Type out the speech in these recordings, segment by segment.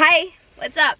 Hi, what's up?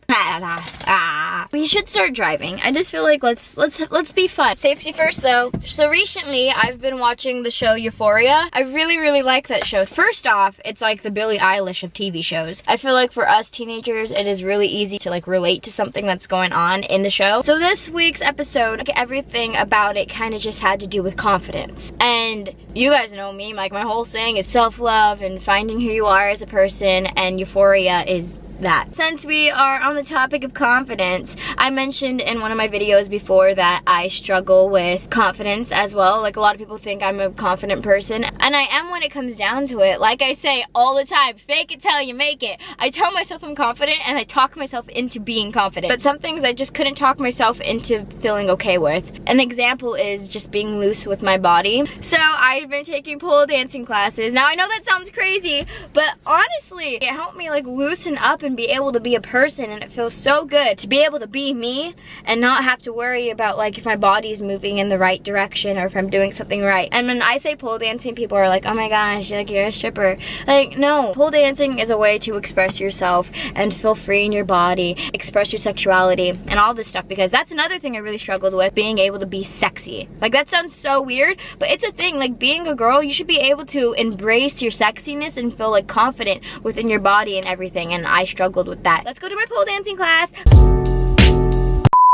We should start driving. I just feel like let's be fun. Safety first though. So recently I've been watching the show Euphoria. I really like that show. First off, it's like the Billie Eilish of TV shows. I feel like for us teenagers, it is really easy to like relate to something that's going on in the show. So this week's episode, like everything about it kind of just had to do with confidence. And you guys know me, like my whole saying is self-love and finding who you are as a person, and Euphoria is that. Since we are on the topic of confidence, I mentioned in one of my videos before that I struggle with confidence as well. Like a lot of people think I'm a confident person, and I am when it comes down to it. Like I say all the time, fake it till you make it. I tell myself I'm confident and I talk myself into being confident. But some things I just couldn't talk myself into feeling okay with. An example is just being loose with my body. So I've been taking pole dancing classes. Now I know that sounds crazy, but honestly, it helped me like loosen up and be able to be a person, and it feels so good to be able to be me and not have to worry about like if my body's moving in the right direction or if I'm doing something right. And when I say pole dancing, people are like, oh my gosh, you're a stripper. Like, no, pole dancing is a way to express yourself and feel free in your body, express your sexuality and all this stuff, because that's another thing I really struggled with, being able to be sexy. Like that sounds so weird, but it's a thing. Like being a girl, you should be able to embrace your sexiness and feel like confident within your body and everything, and I struggled with that. Let's go to my pole dancing class.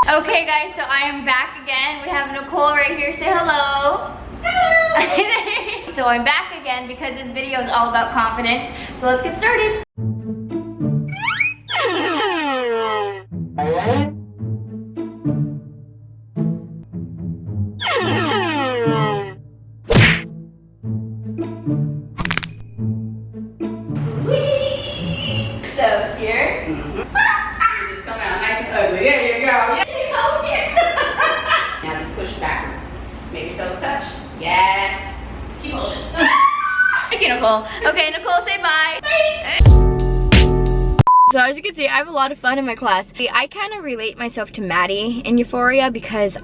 Okay guys, so I am back again. We have Nicole right here. Say hello. Hello. So I'm back again because this video is all about confidence. So let's get started. So here. You just come out nice and ugly. There you go. Now just push backwards. Make your toes touch. Yes. Keep holding. Thank you, Nicole. Okay, Nicole, say bye. Bye. So as you can see, I have a lot of fun in my class. I kind of relate myself to Maddie in Euphoria because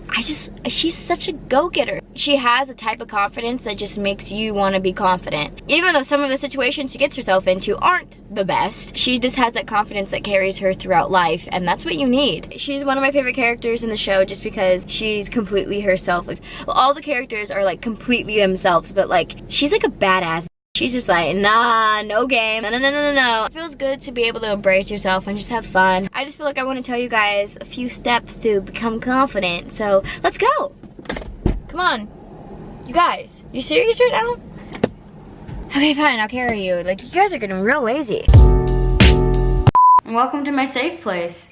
she's such a go-getter. She has a type of confidence that just makes you want to be confident. Even though some of the situations she gets herself into aren't the best, she just has that confidence that carries her throughout life, and that's what you need. She's one of my favorite characters in the show just because she's completely herself. Well, all the characters are like completely themselves, but like she's like a badass. She's just like, nah, no game, no. It feels good to be able to embrace yourself and just have fun. I just feel like I want to tell you guys a few steps to become confident, so let's go. Come on. You guys, you serious right now? Okay, fine, I'll carry you. Like, you guys are getting real lazy. Welcome to my safe place.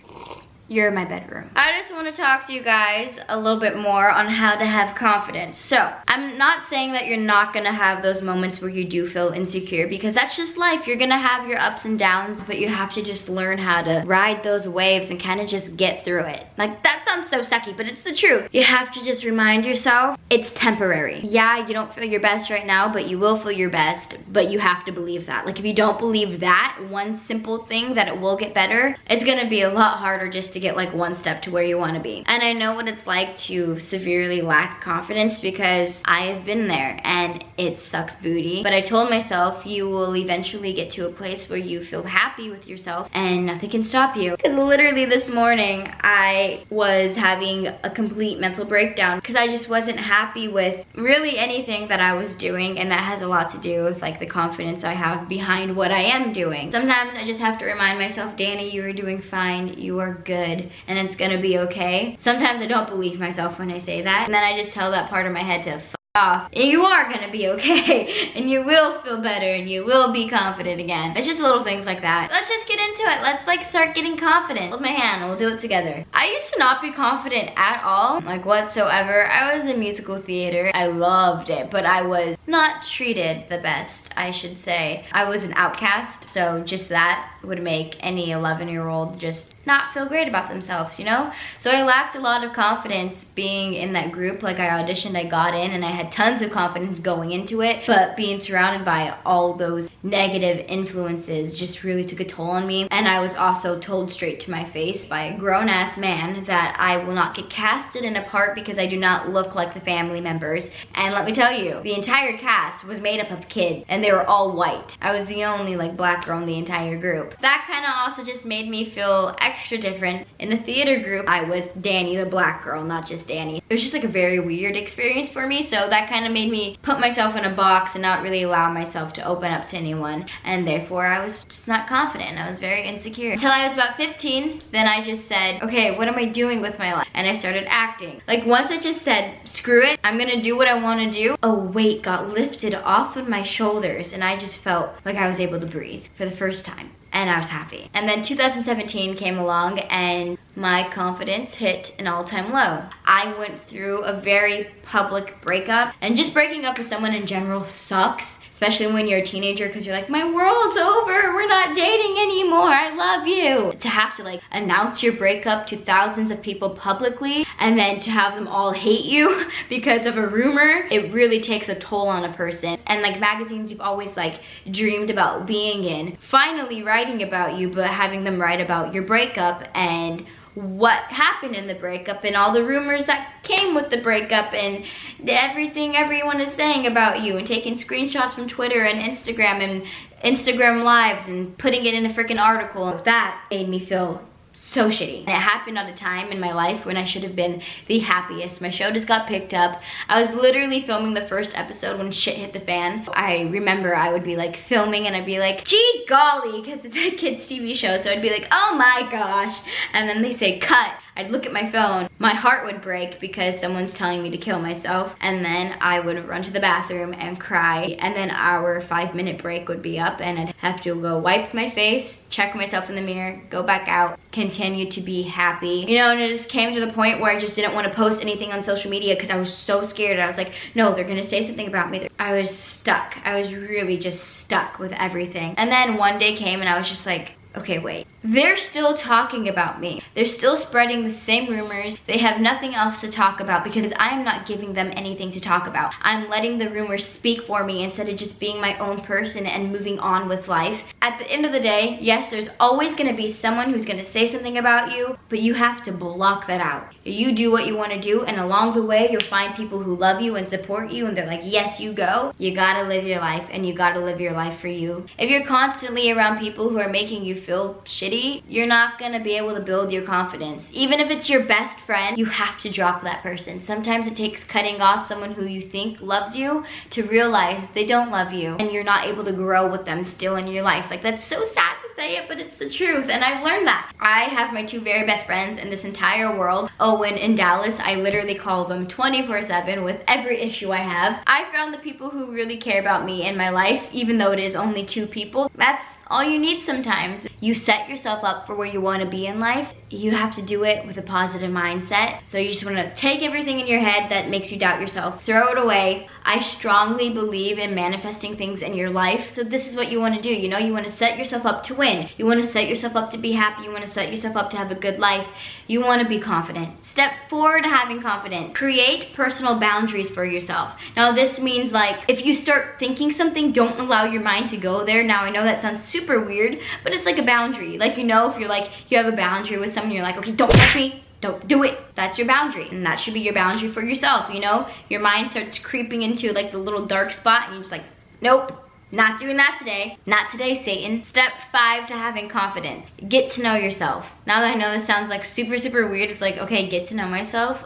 You're my bedroom. I just want to talk to you guys a little bit more on how to have confidence. So, I'm not saying that you're not gonna have those moments where you do feel insecure, because that's just life. You're gonna have your ups and downs, but you have to just learn how to ride those waves and kind of just get through it. Like, that sounds so sucky, but it's the truth. You have to just remind yourself it's temporary. Yeah, you don't feel your best right now, but you will feel your best, but you have to believe that. Like, if you don't believe that one simple thing, that it will get better, it's gonna be a lot harder just to get like one step to where you want to be. And I know what it's like to severely lack confidence because I have been there and it sucks booty. But I told myself you will eventually get to a place where you feel happy with yourself and nothing can stop you. Because literally this morning I was having a complete mental breakdown because I just wasn't happy with really anything that I was doing, and that has a lot to do with like the confidence I have behind what I am doing. Sometimes I just have to remind myself, Danny, you are doing fine, you are good, and it's gonna be okay. Sometimes I don't believe myself when I say that, and then I just tell that part of my head to off. And you are gonna be okay, and you will feel better, and you will be confident again. It's just little things like that. Let's just get into it. Let's like start getting confident. Hold my hand, we'll do it together. I used to not be confident at all, like whatsoever. I was in musical theater. I loved it, but I was not treated the best, I should say. I was an outcast, so just that would make any 11-year-old just not feel great about themselves, you know? So I lacked a lot of confidence being in that group. Like, I auditioned, I got in, and I had tons of confidence going into it, but being surrounded by all those negative influences just really took a toll on me. And I was also told straight to my face by a grown-ass man that I will not get casted in a part because I do not look like the family members. And let me tell you, the entire cast was made up of kids and they were all white. I was the only like black girl in the entire group. That kind of also just made me feel extra different. In the theater group, I was Danny, the black girl, not just Danny. It was just like a very weird experience for me, so that kind of made me put myself in a box and not really allow myself to open up to anyone, and therefore I was just not confident. I was very insecure. Until I was about 15, then I just said, okay, what am I doing with my life? And I started acting. Like once I just said, screw it, I'm gonna do what I wanna do, a weight got lifted off of my shoulders and I just felt like I was able to breathe for the first time. And I was happy. And then 2017 came along and my confidence hit an all-time low. I went through a very public breakup, and just breaking up with someone in general sucks, especially when you're a teenager, because you're like, my world's over, we're not dating anymore, I love you. To have to like announce your breakup to thousands of people publicly, and then to have them all hate you because of a rumor, it really takes a toll on a person. And like magazines you've always like dreamed about being in, finally writing about you, but having them write about your breakup and what happened in the breakup and all the rumors that came with the breakup and everything everyone is saying about you, and taking screenshots from Twitter and Instagram lives and putting it in a freaking article. That made me feel so shitty. And it happened at a time in my life when I should have been the happiest. My show just got picked up. I was literally filming the first episode when shit hit the fan. I remember I would be like filming and I'd be like, gee golly, because it's a kids TV show, so I'd be like, oh my gosh, and then they say cut. I'd look at my phone, my heart would break because someone's telling me to kill myself, and then I would run to the bathroom and cry, and then our 5-minute break would be up and I'd have to go wipe my face, check myself in the mirror, go back out, continue to be happy. You know, and it just came to the point where I just didn't want to post anything on social media because I was so scared. I was like, no, they're gonna say something about me. I was stuck. I was really just stuck with everything. And then one day came and I was just like, okay, wait. They're still talking about me. They're still spreading the same rumors. They have nothing else to talk about because I am not giving them anything to talk about. I'm letting the rumors speak for me instead of just being my own person and moving on with life. At the end of the day, yes, there's always gonna be someone who's gonna say something about you, but you have to block that out. You do what you wanna do, and along the way, you'll find people who love you and support you, and they're like, yes, you go. You gotta live your life, and you gotta live your life for you. If you're constantly around people who are making you feel shitty, you're not gonna be able to build your confidence. Even if it's your best friend, you have to drop that person. Sometimes it takes cutting off someone who you think loves you to realize they don't love you, and you're not able to grow with them still in your life. Like, that's so sad to say it, but it's the truth, and I've learned that. I have my 2 very best friends in this entire world, Owen and Dallas. I literally call them 24/7 with every issue I have. I found the people who really care about me in my life, even though it is only 2 people. That's all you need sometimes. You set yourself up for where you want to be in life. You have to do it with a positive mindset. So you just want to take everything in your head that makes you doubt yourself, throw it away. I strongly believe in manifesting things in your life. So this is what you want to do. You know, you want to set yourself up to win. You want to set yourself up to be happy. You want to set yourself up to have a good life. You want to be confident. Step 4 to having confidence. Create personal boundaries for yourself. Now this means like, if you start thinking something, don't allow your mind to go there. Now I know that sounds super weird, but it's like a boundary. Like, you know, if you're like, you have a boundary with someone, you're like, okay, don't touch me, don't do it. That's your boundary, and that should be your boundary for yourself, you know? Your mind starts creeping into like the little dark spot, and you're just like, nope, not doing that today. Not today, Satan. Step 5 to having confidence. Get to know yourself. Now that I know this sounds like super weird, it's like, okay, get to know myself.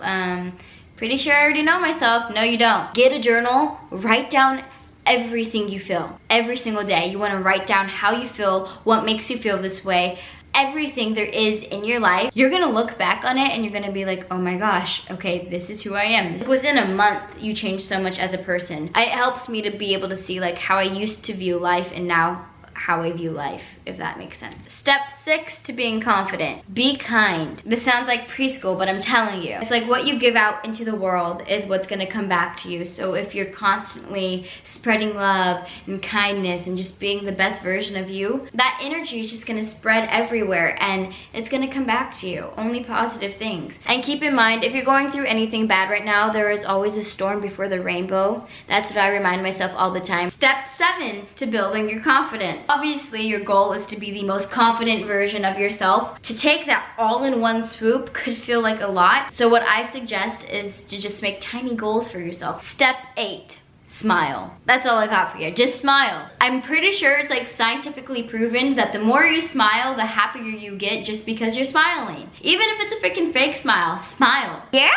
Pretty sure I already know myself. No, you don't. Get a journal, write down everything you feel every single day. You want to write down how you feel, what makes you feel this way, everything there is in your life. You're gonna look back on it and you're gonna be like, oh my gosh, okay, this is who I am. Within a month, you change so much as a person. It helps me to be able to see like how I used to view life and now how I view life, if that makes sense. Step 6 to being confident. Be kind. This sounds like preschool, but I'm telling you, it's like what you give out into the world is what's gonna come back to you. So if you're constantly spreading love and kindness and just being the best version of you, that energy is just gonna spread everywhere and it's gonna come back to you. Only positive things. And keep in mind, if you're going through anything bad right now, there is always a storm before the rainbow. That's what I remind myself all the time. Step 7 to building your confidence. Obviously, your goal is to be the most confident version of yourself. To take that all in one swoop could feel like a lot. So what I suggest is to just make tiny goals for yourself. Step 8. smile. That's all I got for you. Just smile. I'm pretty sure it's like scientifically proven that the more you smile, the happier you get just because you're smiling. Even if it's a freaking fake smile, smile. Yeah!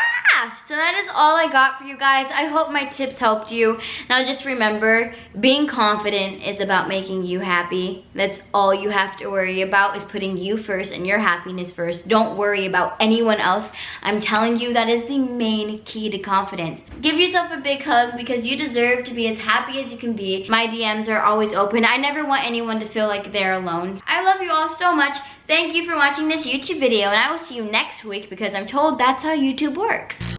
So that is all I got for you guys. I hope my tips helped you. Now just remember, being confident is about making you happy. That's all you have to worry about, is putting you first and your happiness first. Don't worry about anyone else. I'm telling you, that is the main key to confidence. Give yourself a big hug because you deserve to be as happy as you can be. My DMs are always open. I never want anyone to feel like they're alone. I love you all so much. Thank you for watching this YouTube video, and I will see you next week because I'm told that's how YouTube works.